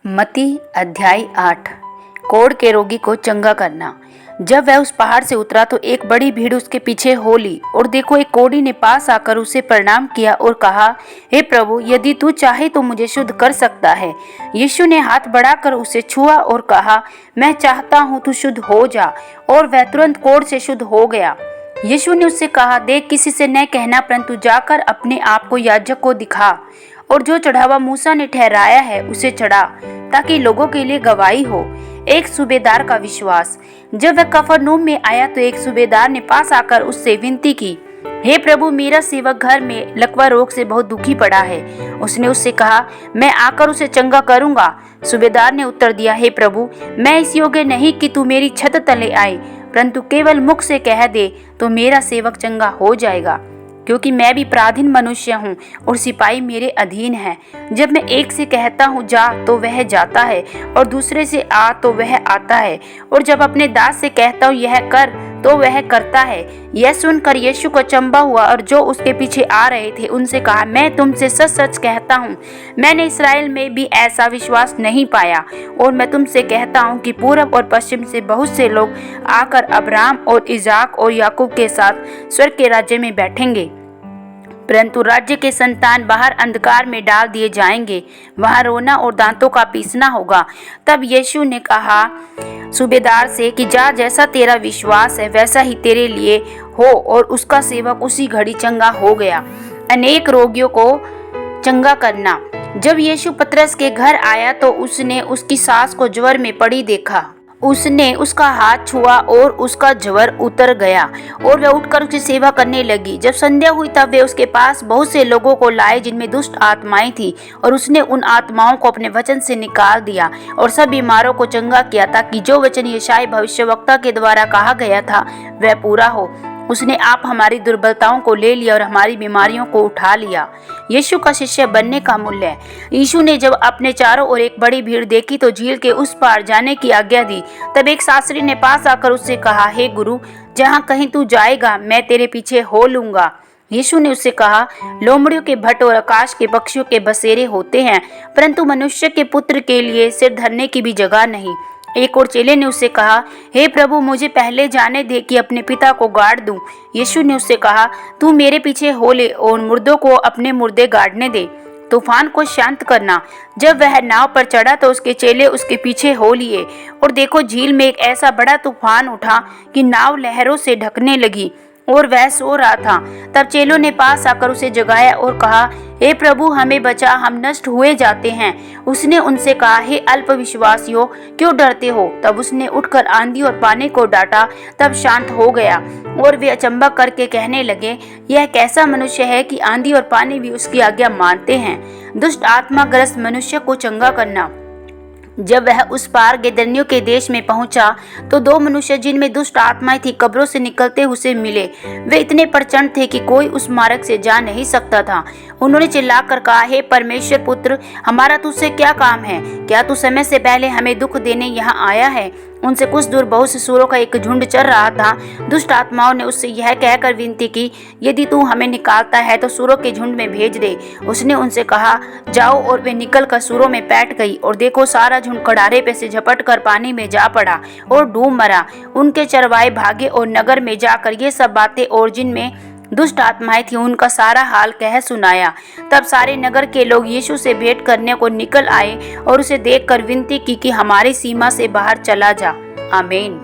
मत्ती अध्याय 8। कोढ़ के रोगी को चंगा करना। जब वह उस पहाड़ से उतरा तो एक बड़ी भीड़ उसके पीछे हो ली, और देखो एक कोढ़ी ने पास आकर उसे प्रणाम किया और कहा, हे प्रभु, यदि तू चाहे तो मुझे शुद्ध कर सकता है। यीशु ने हाथ बढ़ाकर उसे छुआ और कहा, मैं चाहता हूँ, तू शुद्ध हो जा। और वह तुरंत कोढ़ से शुद्ध हो गया। यीशु ने उससे कहा, देख, किसी से न कहना, परंतु जाकर अपने आप को याजक को दिखा और जो चढ़ावा मूसा ने ठहराया है उसे चढ़ा, ताकि लोगों के लिए गवाही हो। एक सूबेदार का विश्वास। जब वह कफरनहूम में आया तो एक सूबेदार ने पास आकर उससे विनती की, हे प्रभु, मेरा सेवक घर में लकवा रोग से बहुत दुखी पड़ा है। उसने उससे कहा, मैं आकर उसे चंगा करूंगा। सूबेदार ने उत्तर दिया, हे प्रभु, मैं इस योग्य नहीं कि तू मेरी छत तले आए, परंतु केवल मुख से कह दे तो मेरा सेवक चंगा हो जाएगा, क्योंकि मैं भी पराधीन मनुष्य हूँ और सिपाही मेरे अधीन है। जब मैं एक से कहता हूँ जा तो वह जाता है, और दूसरे से आ तो वह आता है, और जब अपने दास से कहता हूँ यह कर तो वह करता है। यह सुनकर यीशु को अचंभा हुआ, और जो उसके पीछे आ रहे थे उनसे कहा, मैं तुमसे सच सच कहता हूँ, मैंने इस्राएल में भी ऐसा विश्वास नहीं पाया। और मैं तुमसे कहता हूँ कि पूरब और पश्चिम से बहुत से लोग आकर अब्राहम और इजाक और याकूब के साथ स्वर्ग के राज्य में बैठेंगे, परंतु राज्य के संतान बाहर अंधकार में डाल दिए जाएंगे, वहां रोना और दांतों का पीसना होगा। तब यीशु ने कहा सूबेदार से कि जा, जैसा तेरा विश्वास है वैसा ही तेरे लिए हो। और उसका सेवक उसी घड़ी चंगा हो गया। अनेक रोगियों को चंगा करना। जब यीशु पतरस के घर आया तो उसने उसकी सास को ज्वर में पड़ी देखा। उसने उसका हाथ छुआ और उसका ज्वर उतर गया, और वह उठकर उसकी सेवा करने लगी। जब संध्या हुई तब वे उसके पास बहुत से लोगों को लाए जिनमें दुष्ट आत्माएं थी, और उसने उन आत्माओं को अपने वचन से निकाल दिया और सब बीमारों को चंगा किया, ताकि जो वचन यशायाह भविष्यवक्ता के द्वारा कहा गया था वह पूरा हो। उसने आप हमारी दुर्बलताओं को ले लिया और हमारी बीमारियों को उठा लिया। यीशु का शिष्य बनने का मूल्य। यीशु ने जब अपने चारों ओर एक बड़ी भीड़ देखी तो झील के उस पार जाने की आज्ञा दी। तब एक शास्त्री ने पास आकर उससे कहा, हे गुरु, जहाँ कहीं तू जाएगा मैं तेरे पीछे हो लूंगा। यीशु ने उससे कहा, लोमड़ियों के भट्ट और आकाश के पक्षियों के बसेरे होते हैं, परंतु मनुष्य के पुत्र के लिए सिर धरने की भी जगह नहीं। एक और चेले ने उससे कहा, हे प्रभु, मुझे पहले जाने दे कि अपने पिता को गाड़ दूं। यीशु ने उससे कहा, तू मेरे पीछे हो ले और मुर्दों को अपने मुर्दे गाड़ने दे, तूफान को शांत करना। जब वह नाव पर चढ़ा तो उसके चेले उसके पीछे हो लिए, और देखो झील में एक ऐसा बड़ा तूफान उठा कि नाव लहरों से ढकने लगी, और वह सो रहा था। तब चेलों ने पास आकर उसे जगाया और कहा, हे प्रभु, हमें बचा, हम नष्ट हुए जाते हैं। उसने उनसे कहा, हे अल्पविश्वासियों, क्यों डरते हो? तब उसने उठकर आंधी और पानी को डांटा, तब शांत हो गया। और वे अचंभा करके कहने लगे, यह कैसा मनुष्य है कि आंधी और पानी भी उसकी आज्ञा मानते हैं। दुष्ट आत्मा ग्रस्त मनुष्य को चंगा करना। जब वह उस पार गेदरनियों के देश में पहुंचा तो दो मनुष्य जिनमें दुष्ट आत्माएं थी कब्रों से निकलते उसे मिले। वे इतने प्रचंड थे कि कोई उस मार्ग से जा नहीं सकता था। उन्होंने चिल्लाकर कहा, हे परमेश्वर पुत्र, हमारा तुझसे क्या काम है? क्या तू समय से पहले हमें दुख देने यहाँ आया है? उनसे कुछ दूर बहुत से सूरों का एक झुंड चल रहा था। दुष्ट आत्माओं ने उससे यह कहकर विनती की, यदि तू हमें निकालता है तो सूरों के झुंड में भेज दे। उसने उनसे कहा, जाओ। और वे निकलकर सूरों में बैठ गई, और देखो सारा झुंड कड़ारे पे से झपट कर पानी में जा पड़ा और डूब मरा। उनके चरवाहे भागे और नगर में जाकर ये सब बातें और जिनमें दुष्ट आत्माएं थी उनका सारा हाल कह सुनाया। तब सारे नगर के लोग यीशु से भेंट करने को निकल आए और उसे देखकर विनती की कि हमारी सीमा से बाहर चला जा। आमीन।